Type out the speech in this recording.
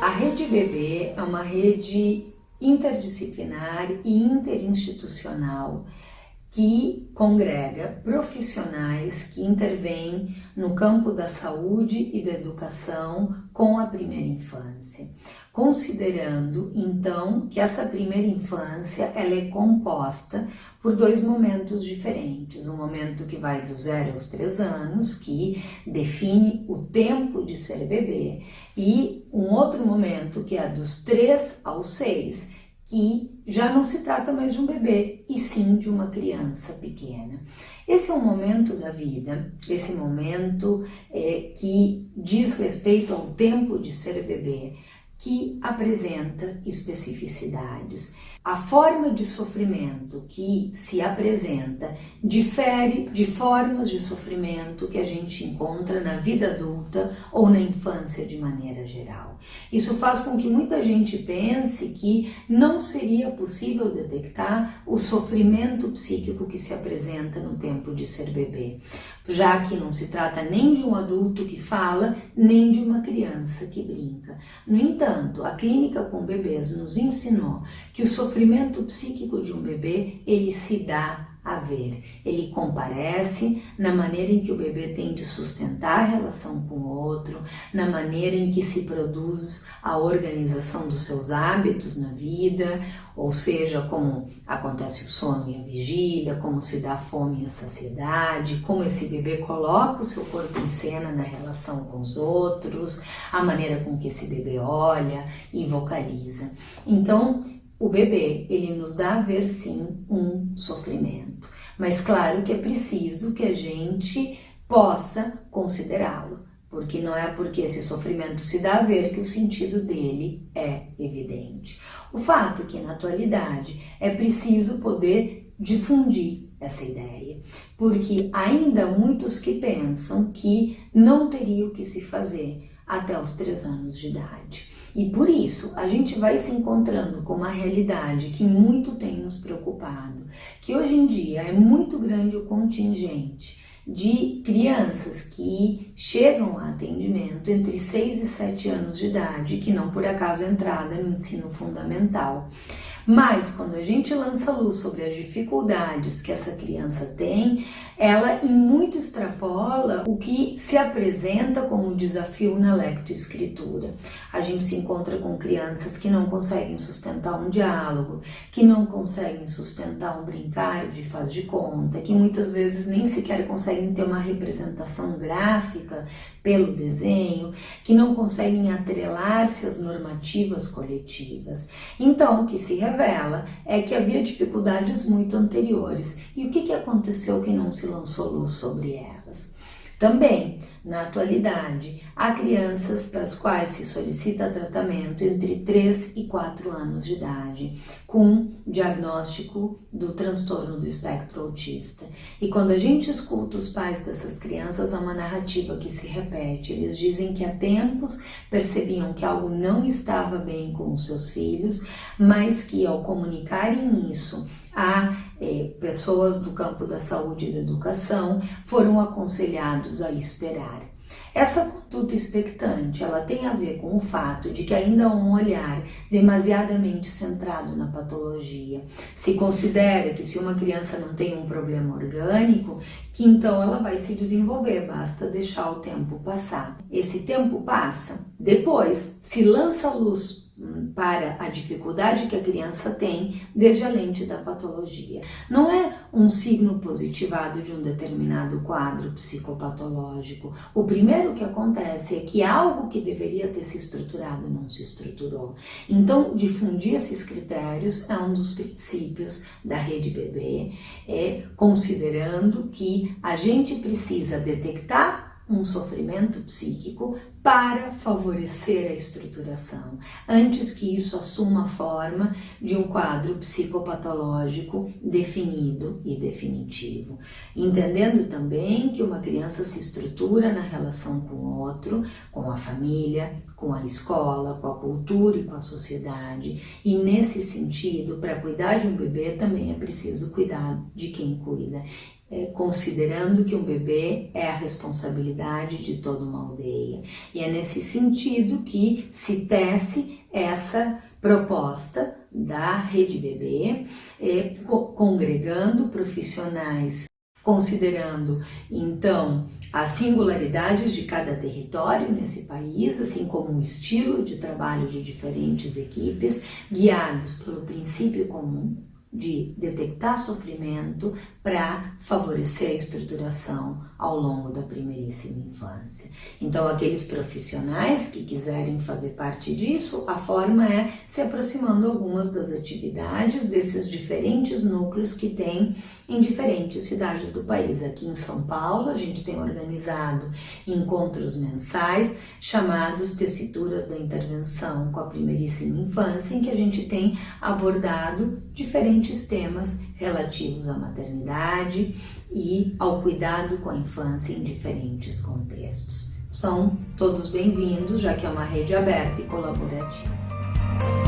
A Rede Bebê é uma rede interdisciplinar e interinstitucional que congrega profissionais que intervêm no campo da saúde e da educação com a primeira infância, considerando então que essa primeira infância ela é composta por dois momentos diferentes, um momento que vai do 0 aos 3 anos, que define o tempo de ser bebê, e um outro momento que é dos 3 aos 6, que já não se trata mais de um bebê, e sim de uma criança pequena. Esse é um momento da vida, esse momento que diz respeito ao tempo de ser bebê, que apresenta especificidades. A forma de sofrimento que se apresenta difere de formas de sofrimento que a gente encontra na vida adulta ou na infância de maneira geral. Isso faz com que muita gente pense que não seria possível detectar o sofrimento psíquico que se apresenta no tempo de ser bebê, já que não se trata nem de um adulto que fala, nem de uma criança que brinca. No entanto, a clínica com bebês nos ensinou que o sofrimento psíquico de um bebê, ele se dá a ver. Ele comparece na maneira em que o bebê tem de sustentar a relação com o outro, na maneira em que se produz a organização dos seus hábitos na vida, ou seja, como acontece o sono e a vigília, como se dá a fome e a saciedade, como esse bebê coloca o seu corpo em cena na relação com os outros, a maneira com que esse bebê olha e vocaliza. Então, o bebê, ele nos dá a ver sim um sofrimento, mas claro que é preciso que a gente possa considerá-lo, porque não é porque esse sofrimento se dá a ver que o sentido dele é evidente. O fato é que na atualidade é preciso poder difundir essa ideia, porque ainda há muitos que pensam que não teria o que se fazer até os 3 anos de idade. E por isso a gente vai se encontrando com uma realidade que muito tem nos preocupado, que hoje em dia é muito grande o contingente de crianças que chegam a atendimento entre 6 e 7 anos de idade, que não por acaso é entrada no ensino fundamental. Mas quando a gente lança luz sobre as dificuldades que essa criança tem, ela em muito extrapola o que se apresenta como desafio na lectoescritura. A gente se encontra com crianças que não conseguem sustentar um diálogo, que não conseguem sustentar um brincar de faz de conta, que muitas vezes nem sequer conseguem ter uma representação gráfica pelo desenho, que não conseguem atrelar-se às normativas coletivas. Então, o que se revela é que havia dificuldades muito anteriores. E o que aconteceu que não se lançou luz sobre elas? Também, na atualidade, há crianças para as quais se solicita tratamento entre 3 e 4 anos de idade, com diagnóstico do transtorno do espectro autista. E quando a gente escuta os pais dessas crianças, há uma narrativa que se repete. Eles dizem que há tempos percebiam que algo não estava bem com os seus filhos, mas que ao comunicarem isso a pessoas do campo da saúde e da educação, foram aconselhados a esperar. Essa conduta expectante, ela tem a ver com o fato de que ainda há um olhar demasiadamente centrado na patologia. Se considera que se uma criança não tem um problema orgânico, que então ela vai se desenvolver, basta deixar o tempo passar. Esse tempo passa, depois se lança a luz para a dificuldade que a criança tem desde a lente da patologia. Não é um signo positivado de um determinado quadro psicopatológico. O primeiro que acontece é que algo que deveria ter se estruturado não se estruturou. Então, difundir esses critérios é um dos princípios da Rede Bebê, considerando que a gente precisa detectar um sofrimento psíquico para favorecer a estruturação, antes que isso assuma a forma de um quadro psicopatológico definido e definitivo. Entendendo também que uma criança se estrutura na relação com o outro, com a família, com a escola, com a cultura e com a sociedade. E nesse sentido, para cuidar de um bebê também é preciso cuidar de quem cuida. considerando que um bebê é a responsabilidade de toda uma aldeia. E é nesse sentido que se tece essa proposta da Rede Bebê, congregando profissionais, considerando então as singularidades de cada território nesse país, assim como o estilo de trabalho de diferentes equipes, guiados pelo princípio comum de detectar sofrimento para favorecer a estruturação ao longo da primeiríssima infância. Então, aqueles profissionais que quiserem fazer parte disso, a forma é se aproximando algumas das atividades desses diferentes núcleos que tem em diferentes cidades do país. Aqui em São Paulo, a gente tem organizado encontros mensais chamados Tessituras da Intervenção com a Primeiríssima Infância, em que a gente tem abordado diferentes temas relativos à maternidade e ao cuidado com a infância em diferentes contextos. São todos bem-vindos, já que é uma rede aberta e colaborativa.